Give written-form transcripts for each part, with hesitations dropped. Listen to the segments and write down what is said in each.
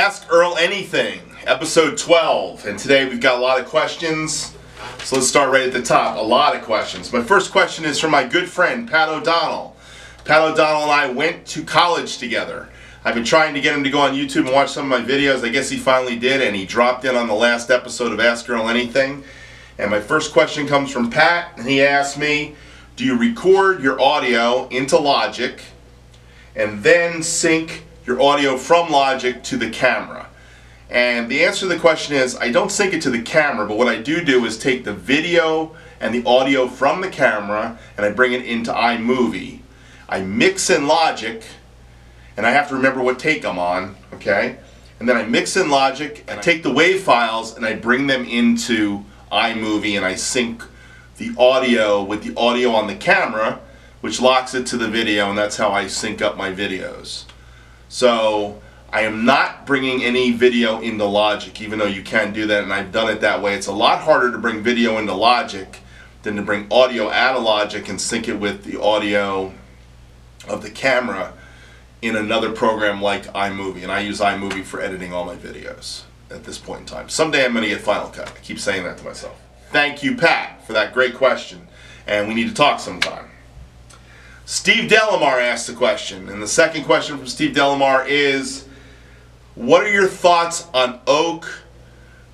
Ask Earl Anything, episode 12, and today we've got a lot of questions, so let's start right at the top. A lot of questions. My first question is from my good friend, Pat O'Donnell. Pat O'Donnell and I went to college together. I've been trying to get him to go on YouTube and watch some of my videos. I guess he finally did, and he dropped in on the last episode of Ask Earl Anything. And my first question comes from Pat, and he asked me, do you record your audio into Logic and then sync your audio from Logic to the camera? And the answer to the question is, I don't sync it to the camera, but what I do is take the video and the audio from the camera and I bring it into iMovie. I mix in Logic, and I have to remember what take I'm on, okay? And then I mix in Logic, and I take the WAV files and I bring them into iMovie, and I sync the audio with the audio on the camera, which locks it to the video, and that's how I sync up my videos. So I am not bringing any video into Logic, even though you can do that, and I've done it that way. It's a lot harder to bring video into Logic than to bring audio out of Logic and sync it with the audio of the camera in another program like iMovie. And I use iMovie for editing all my videos at this point in time. Someday I'm going to get Final Cut. I keep saying that to myself. Thank you, Pat, for that great question, and we need to talk sometime. Steve Delamar asked a question, and the second question from Steve Delamar is, what are your thoughts on oak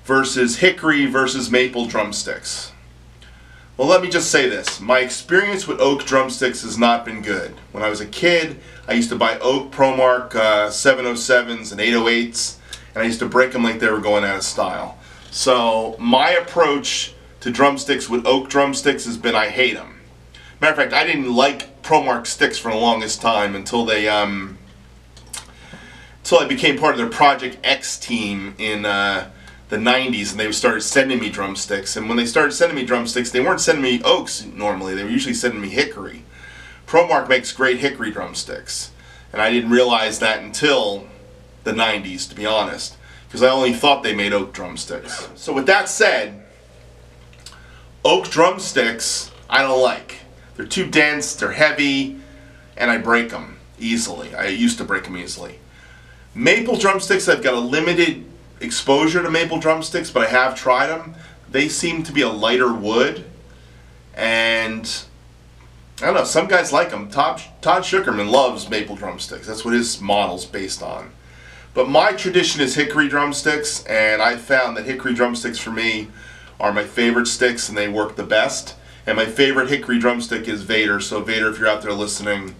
versus hickory versus maple drumsticks? Well, let me just say this. My experience with oak drumsticks has not been good. When I was a kid, I used to buy oak ProMark 707s and 808s, and I used to break them like they were going out of style. So my approach to drumsticks with oak drumsticks has been I hate them. Matter of fact, I didn't like ProMark sticks for the longest time until I became part of their Project X team in the 90s, and they started sending me drumsticks. And when they started sending me drumsticks, they weren't sending me oaks normally. They were usually sending me hickory. ProMark makes great hickory drumsticks, and I didn't realize that until the 90s, to be honest, because I only thought they made oak drumsticks. So with that said, oak drumsticks I don't like. They're too dense, they're heavy, and I break them easily. I used to break them easily. Maple drumsticks, I've got a limited exposure to maple drumsticks, but I have tried them. They seem to be a lighter wood, and I don't know, some guys like them. Todd Sugarman loves maple drumsticks. That's what his model's based on. But my tradition is hickory drumsticks, and I found that hickory drumsticks for me are my favorite sticks, and they work the best. And my favorite hickory drumstick is Vader. So Vader, if you're out there listening,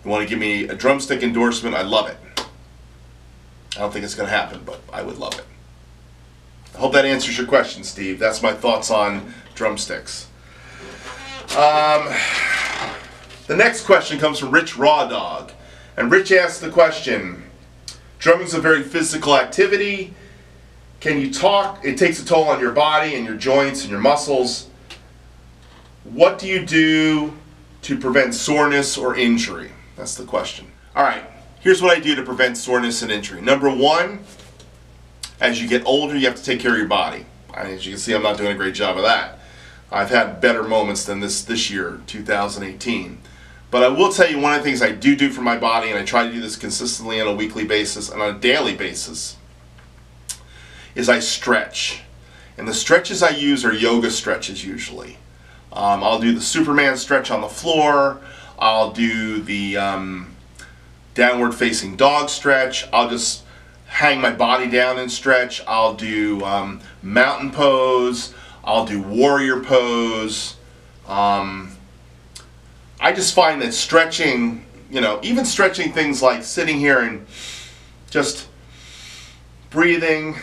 you want to give me a drumstick endorsement, I love it. I don't think it's going to happen, but I would love it. I hope that answers your question, Steve. That's my thoughts on drumsticks. The next question comes from Rich Raw Dog. And Rich asks the question, drumming is a very physical activity. Can you talk? It takes a toll on your body and your joints and your muscles. What do you do to prevent soreness or injury? That's the question. All right, here's what I do to prevent soreness and injury. Number one, as you get older, you have to take care of your body. As you can see, I'm not doing a great job of that. I've had better moments than this year, 2018. But I will tell you one of the things I do for my body, and I try to do this consistently on a weekly basis and on a daily basis, is I stretch. And the stretches I use are yoga stretches usually. I'll do the Superman stretch on the floor. I'll do the downward facing dog stretch. I'll just hang my body down and stretch. I'll do mountain pose. I'll do warrior pose. I just find that stretching, you know, even stretching things like sitting here and just breathing,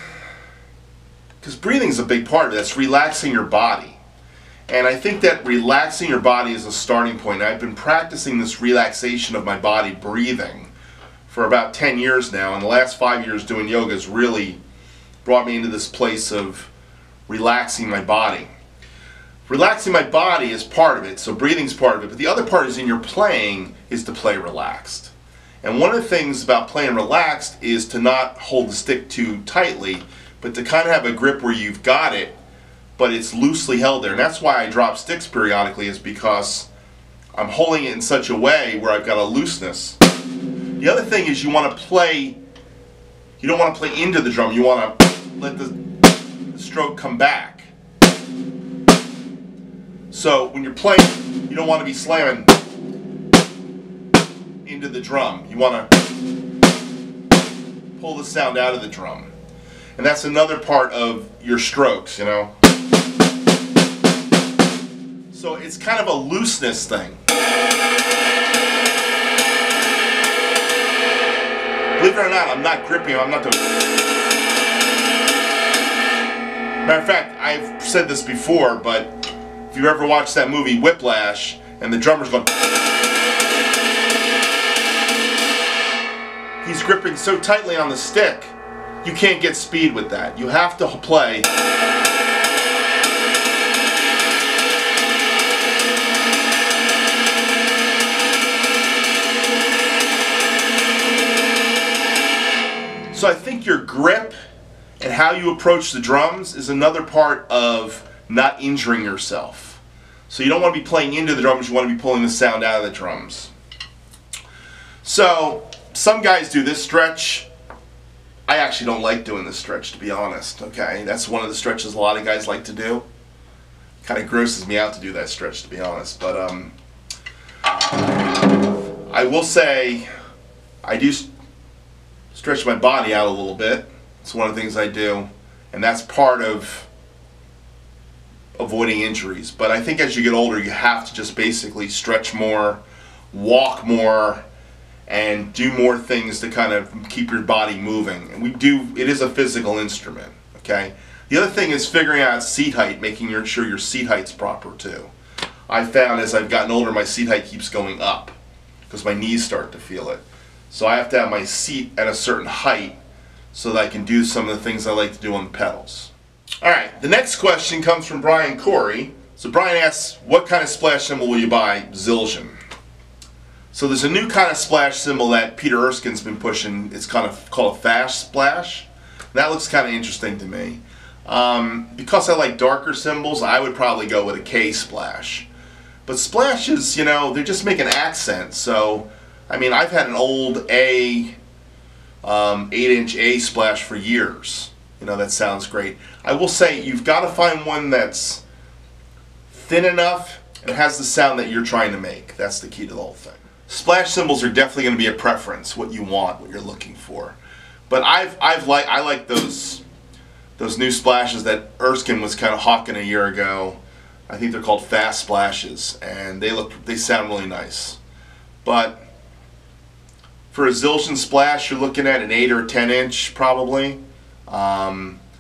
because breathing is a big part of it. That's relaxing your body. And I think that relaxing your body is a starting point. I've been practicing this relaxation of my body, breathing, for about 10 years now. And the last 5 years doing yoga has really brought me into this place of relaxing my body. Relaxing my body is part of it, so breathing's part of it. But the other part is in your playing is to play relaxed. And one of the things about playing relaxed is to not hold the stick too tightly, but to kind of have a grip where you've got it, but it's loosely held there. And that's why I drop sticks periodically, is because I'm holding it in such a way where I've got a looseness. The other thing is you want to You don't want to play into the drum. You want to let the stroke come back. So when you're playing, you don't want to be slamming into the drum. You want to pull the sound out of the drum. And that's another part of your strokes, you know. So it's kind of a looseness thing. Believe it or not, I'm not gripping, I'm not doing. Matter of fact, I've said this before, but if you've ever watched that movie Whiplash, and the drummer's going, he's gripping so tightly on the stick, you can't get speed with that. You have to play. So I think your grip and how you approach the drums is another part of not injuring yourself. So you don't want to be playing into the drums, you want to be pulling the sound out of the drums. So some guys do this stretch. I actually don't like doing this stretch, to be honest. Okay, that's one of the stretches a lot of guys like to do. Kind of grosses me out to do that stretch, to be honest. But I will say I do stretch my body out a little bit. It's one of the things I do, and that's part of avoiding injuries. But I think as you get older, you have to just basically stretch more, walk more, and do more things to kind of keep your body moving. And it is a physical instrument, okay? The other thing is figuring out seat height, making sure your seat height's proper too. I found as I've gotten older, my seat height keeps going up because my knees start to feel it. So I have to have my seat at a certain height so that I can do some of the things I like to do on the pedals. Alright, the next question comes from Brian Corey. So Brian asks, what kind of splash cymbal will you buy? Zildjian. So there's a new kind of splash cymbal that Peter Erskine's been pushing. It's kind of called a fast splash. That looks kind of interesting to me. Because I like darker cymbals, I would probably go with a K splash. But splashes, you know, they're just making accents. So, I mean, I've had an old 8-inch A splash for years. You know, that sounds great. I will say, you've got to find one that's thin enough and has the sound that you're trying to make. That's the key to the whole thing. Splash cymbals are definitely going to be a preference, what you want, what you're looking for. But I like those new splashes that Erskine was kind of hawking a year ago. I think they're called fast splashes, and they sound really nice. But for a Zildjian splash, you're looking at an 8 or a 10-inch probably.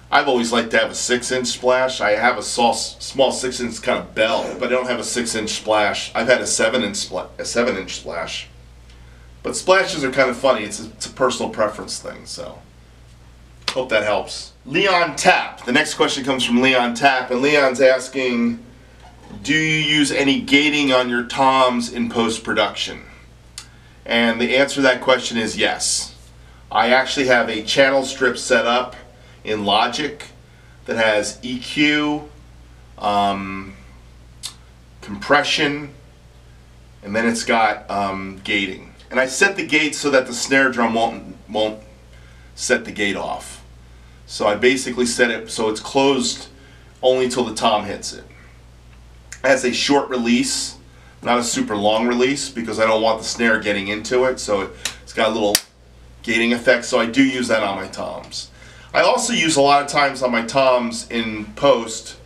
I've always liked to have a 6-inch splash. I have a small 6-inch kind of bell, but I don't have a 6-inch splash. I've had a 7-inch splash. But splashes are kind of funny. It's a personal preference thing. So hope that helps. Leon Tapp. The next question comes from Leon Tapp, and Leon's asking, do you use any gating on your toms in post-production? And the answer to that question is yes. I actually have a channel strip set up in Logic that has EQ, compression, and then it's got gating. And I set the gate so that the snare drum won't set the gate off. So I basically set it so it's closed only till the tom hits it. It has a short release, not a super long release, because I don't want the snare getting into it. So it's got a little gating effect, so I do use that on my toms. I also use a lot of times on my toms in post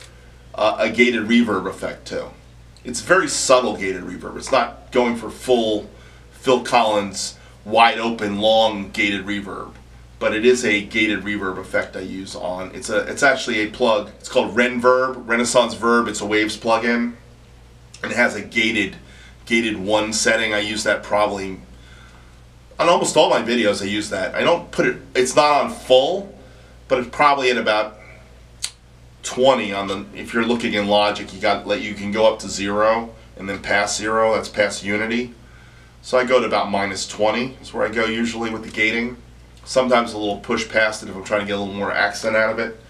a gated reverb effect too. It's very subtle gated reverb. It's not going for full Phil Collins wide open long gated reverb, but it is a gated reverb effect I use on. It's actually a plug. It's called Renverb, Renaissance Verb. It's a Waves plugin, and it has a gated 1 setting. I use that probably on almost all my videos. I use that. I don't put it. It's not on full, but it's probably at about 20 on the. If you're looking in Logic, you can go up to 0 and then past 0. That's past unity. So I go to about -20 is where I go usually with the gating. Sometimes a little push past it if I'm trying to get a little more accent out of it.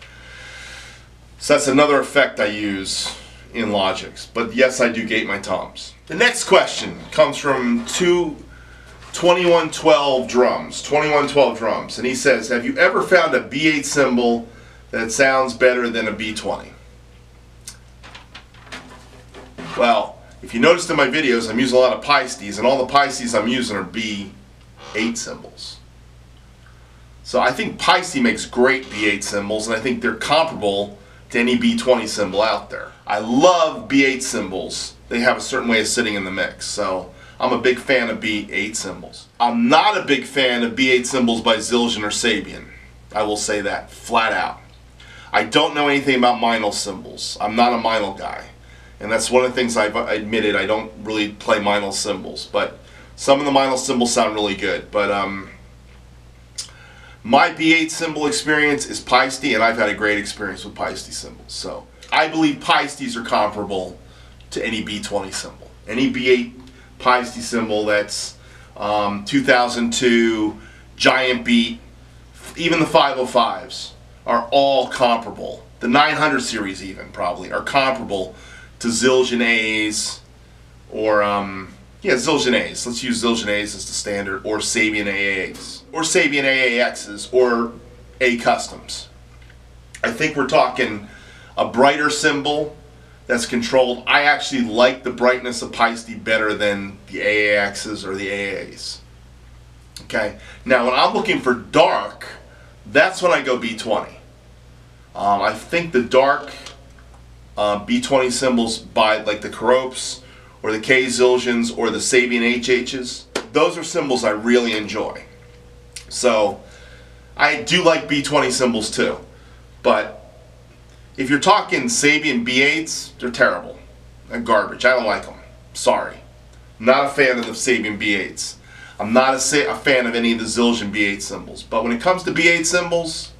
So that's another effect I use in Logic. But yes, I do gate my toms. The next question comes from two 2112 drums. 2112 drums. And he says, have you ever found a B8 cymbal that sounds better than a B20? Well, if you noticed in my videos, I'm using a lot of Pistes, and all the Pistes I'm using are B8 cymbals. So I think Paiste makes great B8 cymbals, and I think they're comparable to any B20 cymbal out there. I love B8 cymbals. They have a certain way of sitting in the mix, so I'm a big fan of B8 cymbals. I'm not a big fan of B8 cymbals by Zildjian or Sabian. I will say that, flat out. I don't know anything about Meinl cymbals. I'm not a Meinl guy. And that's one of the things I've admitted. I don't really play Meinl cymbals, but some of the Meinl cymbals sound really good. But my B8 cymbal experience is Paiste, and I've had a great experience with Paiste cymbals. So I believe Paistes are comparable to any B20 cymbal. Any B8 Paiste cymbal that's 2002, Giant Beat, even the 505s are all comparable. The 900 series even probably are comparable to Zildjian A's or Zildjian A's. Let's use Zildjian A's as the standard, or Sabian AA's, or Sabian AAX's, or A customs. I think we're talking a brighter cymbal that's controlled. I actually like the brightness of Paiste better than the AAX's or the AA's. Okay, now when I'm looking for dark, that's when I go B20. I think the dark B20 cymbals by like the Karopes or the K Zildjians or the Sabian HH's, those are cymbals I really enjoy. So I do like B20 cymbals too, but if you're talking Sabian B8s, they're terrible. They're garbage. I don't like them. Sorry. I'm not a fan of the Sabian B8s. I'm not a fan of any of the Zildjian B8 cymbals. But when it comes to B8 cymbals,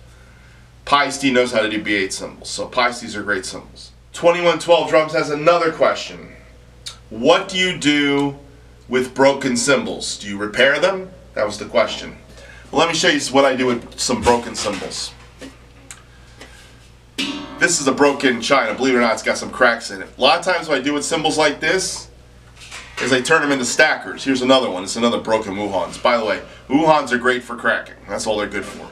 Paiste knows how to do B8 cymbals. So Paistes are great cymbals. 2112 Drums has another question. What do you do with broken cymbals? Do you repair them? That was the question. Well, let me show you what I do with some broken cymbals. This is a broken china. Believe it or not, it's got some cracks in it. A lot of times what I do with cymbals like this is I turn them into stackers. Here's another one. It's another broken Wuhans. By the way, Wuhans are great for cracking. That's all they're good for.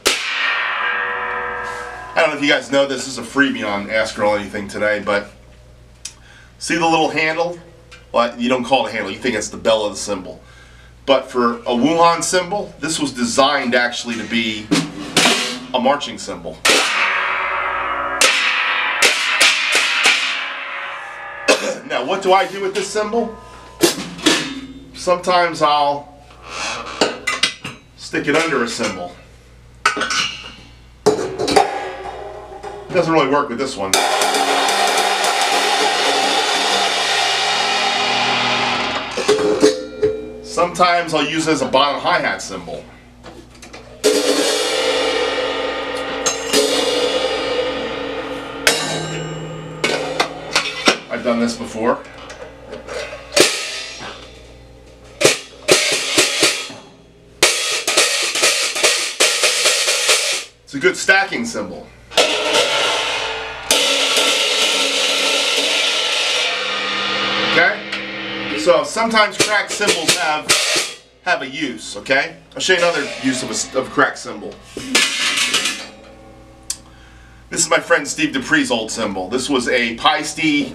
I don't know if you guys know this. This is a freebie on Ask Earl Anything today, but see the little handle? Well, you don't call it a handle. You think it's the bell of the cymbal. But for a Wuhan cymbal, this was designed actually to be a marching cymbal. Now, what do I do with this cymbal? Sometimes I'll stick it under a cymbal. It doesn't really work with this one. Sometimes I'll use it as a bottom hi-hat cymbal. I've done this before. It's a good stacking cymbal. Okay? So sometimes cracked cymbals have a use, okay? I'll show you another use of a cracked cymbal. This is my friend Steve Dupree's old cymbal. This was a Paiste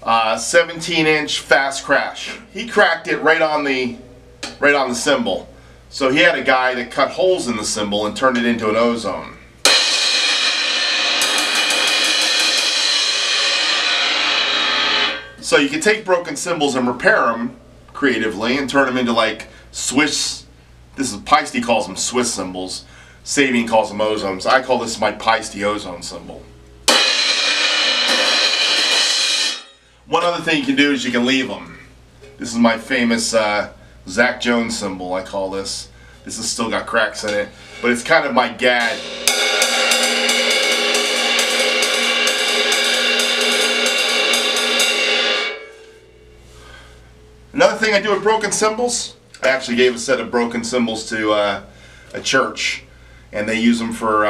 17-inch fast crash. He cracked it right on the cymbal. So he had a guy that cut holes in the cymbal and turned it into an ozone. So you can take broken cymbals and repair them creatively and turn them into like Swiss. This is Paiste calls them Swiss cymbals. Sabian calls them ozones. I call this my Paiste ozone cymbal. One other thing you can do is you can leave them. This is my famous Zach Jones cymbal, I call this. This has still got cracks in it, but it's kind of my gag. Another thing I do with broken cymbals, I actually gave a set of broken cymbals to a church, and they use them for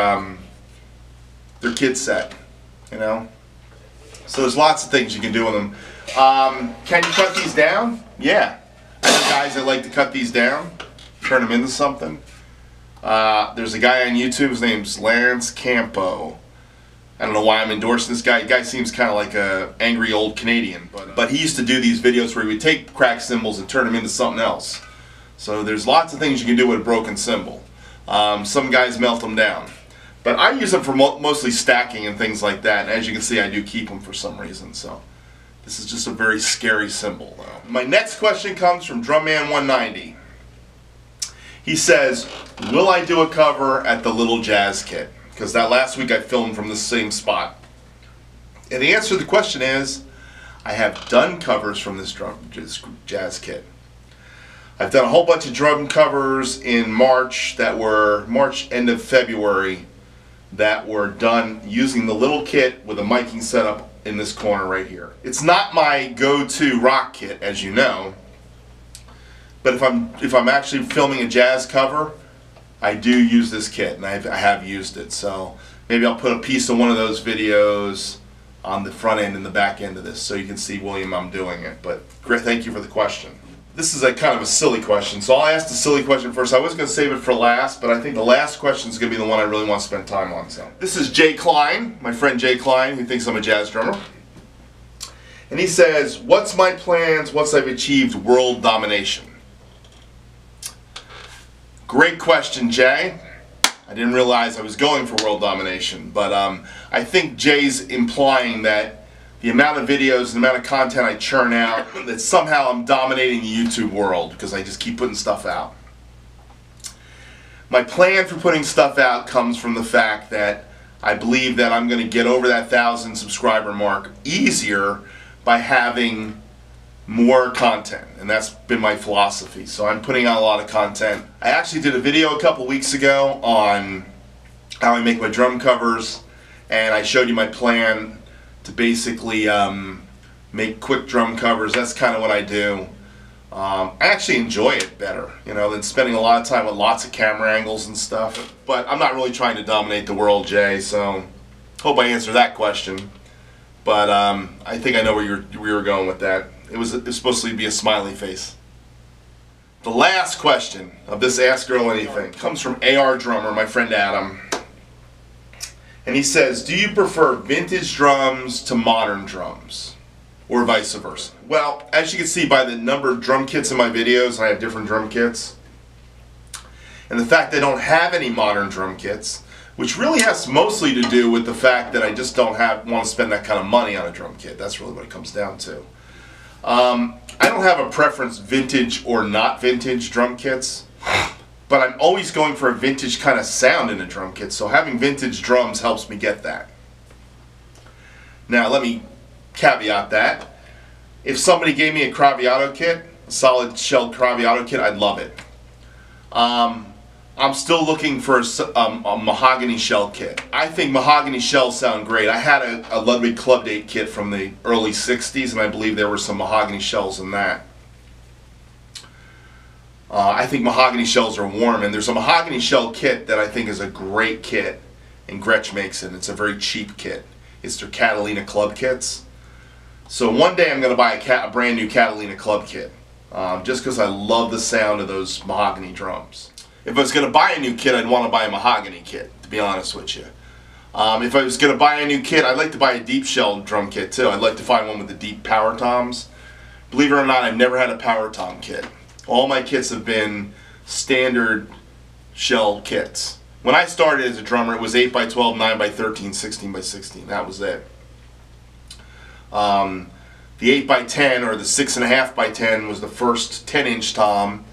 their kids set, you know. So there's lots of things you can do with them. Can you cut these down? Yeah. I guys that like to cut these down, turn them into something. There's a guy on YouTube, his name's Lance Campo. I don't know why I'm endorsing this guy. The guy seems kind of like a angry old Canadian, but he used to do these videos where he would take cracked cymbals and turn them into something else. So there's lots of things you can do with a broken cymbal. Some guys melt them down. But I use them for mostly stacking and things like that. And as you can see, I do keep them for some reason. So this is just a very scary cymbal, though. My next question comes from Drumman190. He says, will I do a cover at the Little Jazz Kit? Because that last week I filmed from the same spot. And the answer to the question is, I have done covers from this jazz kit. I've done a whole bunch of drum covers in March that were, end of February, that were done using the little kit with a miking setup in this corner right here. It's not my go-to rock kit, as you know, but if I'm actually filming a jazz cover, I do use this kit, and I have used it. So maybe I'll put a piece of one of those videos on the front end and the back end of this so you can see, William, I'm doing it. But thank you for the question. This is a kind of a silly question, so I'll ask the silly question first. I was going to save it for last, but I think the last question is going to be the one I really want to spend time on. So this is Jay Klein, my friend Jay Klein, who thinks I'm a jazz drummer. And he says, what's my plans once I've achieved world domination? Great question, Jay. I didn't realize I was going for world domination, but I think Jay's implying that the amount of videos and the amount of content I churn out, that somehow I'm dominating the YouTube world because I just keep putting stuff out. My plan for putting stuff out comes from the fact that I believe that I'm going to get over that 1,000 subscriber mark easier by having more content, and that's been my philosophy. So I'm putting out a lot of content. I actually did a video a couple weeks ago on how I make my drum covers, and I showed you my plan to basically make quick drum covers. That's kind of what I do. I actually enjoy it better, you know, than spending a lot of time with lots of camera angles and stuff. But I'm not really trying to dominate the world, Jay, so hope I answered that question. But I think I know where you were going with that. It was supposed to be a smiley face. The last question of this Ask Earl Anything comes from AR Drummer, my friend Adam. And he says, do you prefer vintage drums to modern drums? Or vice versa? Well, as you can see by the number of drum kits in my videos, I have different drum kits. And the fact that I don't have any modern drum kits, which really has mostly to do with the fact that I just don't want to spend that kind of money on a drum kit. That's really what it comes down to. I don't have a preference vintage or not vintage drum kits, but I'm always going for a vintage kind of sound in a drum kit, so having vintage drums helps me get that. Now let me caveat that. If somebody gave me a Craviotto kit, a solid shelled Craviotto kit, I'd love it. I'm still looking for a mahogany shell kit. I think mahogany shells sound great. I had a Ludwig Club Date kit from the early 60s, and I believe there were some mahogany shells in that. I think mahogany shells are warm, and there's a mahogany shell kit that I think is a great kit, and Gretsch makes it. It's a very cheap kit. It's their Catalina Club kits. So one day I'm going to buy a brand new Catalina Club kit, just because I love the sound of those mahogany drums. If I was going to buy a new kit, I'd want to buy a mahogany kit, to be honest with you. If I was going to buy a new kit, I'd like to buy a deep shell drum kit too. I'd like to find one with the deep power toms. Believe it or not, I've never had a power tom kit. All my kits have been standard shell kits. When I started as a drummer, it was 8x12, 9x13, 16x16. That was it. The 8x10 or the 6.5x10 was the first 10-inch tom.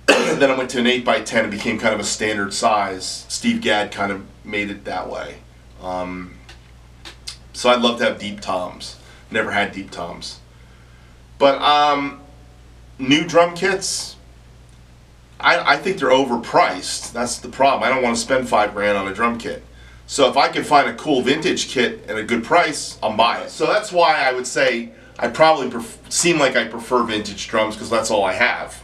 Then I went to an 8x10 and became kind of a standard size. Steve Gadd kind of made it that way. So I'd love to have deep toms. Never had deep toms. But new drum kits, I think they're overpriced. That's the problem. I don't want to spend $5 grand on a drum kit. So if I can find a cool vintage kit at a good price, I'll buy it. So that's why I would say I probably seem like I prefer vintage drums because that's all I have.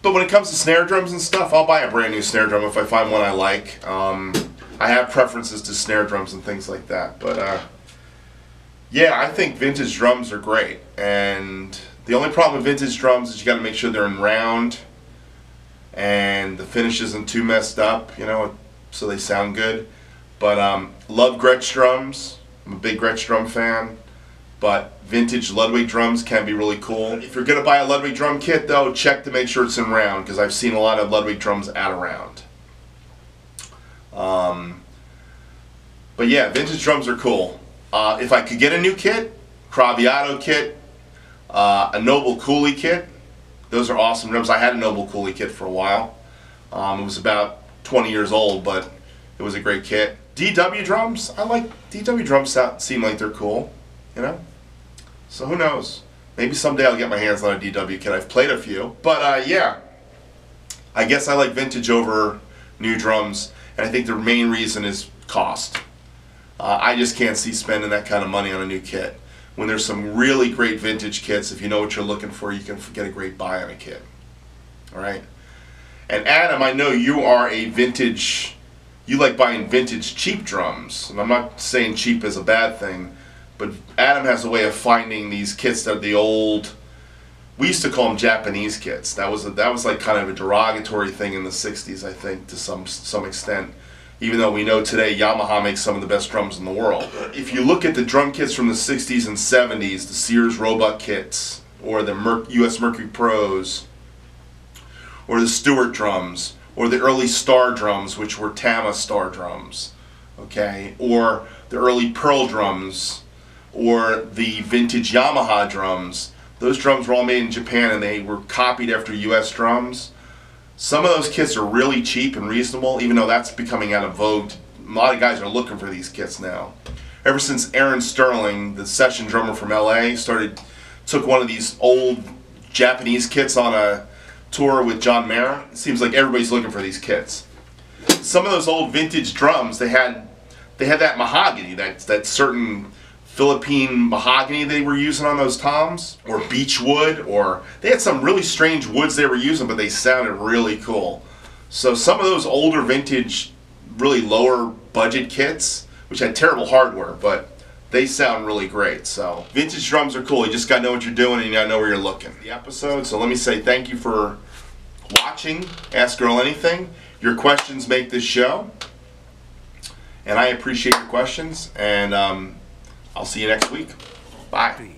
But when it comes to snare drums and stuff, I'll buy a brand new snare drum if I find one I like. I have preferences to snare drums and things like that. But yeah, I think vintage drums are great. And The only problem with vintage drums is you got to make sure they're in round and the finish isn't too messed up, you know, so they sound good. But love Gretsch drums. I'm a big Gretsch drum fan. But vintage Ludwig drums can be really cool. If you're going to buy a Ludwig drum kit, though, check to make sure it's in round, because I've seen a lot of Ludwig drums out of round. But yeah, vintage drums are cool. If I could get a new kit, Craviotto kit, a Noble Cooley kit, those are awesome drums. I had a Noble Cooley kit for a while. It was about 20 years old, but it was a great kit. DW drums, I like DW drums. Seem like they're cool, you know. So who knows? Maybe someday I'll get my hands on a DW kit. I've played a few, but yeah, I guess I like vintage over new drums, and I think the main reason is cost. I just can't see spending that kind of money on a new kit. When there's some really great vintage kits, if you know what you're looking for, you can get a great buy on a kit. All right. And Adam, I know you are a vintage. You like buying vintage cheap drums, and I'm not saying cheap is a bad thing, but Adam has a way of finding these kits that are the old. We used to call them Japanese kits. That was like kind of a derogatory thing in the '60s, I think, to some extent. Even though we know today Yamaha makes some of the best drums in the world. If you look at the drum kits from the 60s and 70s, the Sears Roebuck kits, or the US Mercury Pros, or the Stewart drums, or the early Star drums, which were Tama Star drums, okay, or the early Pearl drums, or the vintage Yamaha drums, those drums were all made in Japan and they were copied after US drums. Some of those kits are really cheap and reasonable, even though that's becoming out of vogue. A lot of guys are looking for these kits now. Ever since Aaron Sterling, the session drummer from LA, took one of these old Japanese kits on a tour with John Mayer, it seems like everybody's looking for these kits. Some of those old vintage drums, they had that mahogany, that certain Philippine mahogany they were using on those toms, or beech wood, or they had some really strange woods they were using, but they sounded really cool. So some of those older vintage, really lower budget kits, which had terrible hardware, but they sound really great. So vintage drums are cool. You just gotta know what you're doing and you gotta know where you're looking. The episode. So let me say thank you for watching Ask Earl Anything. Your questions make this show, and I appreciate your questions. And I'll see you next week. Bye.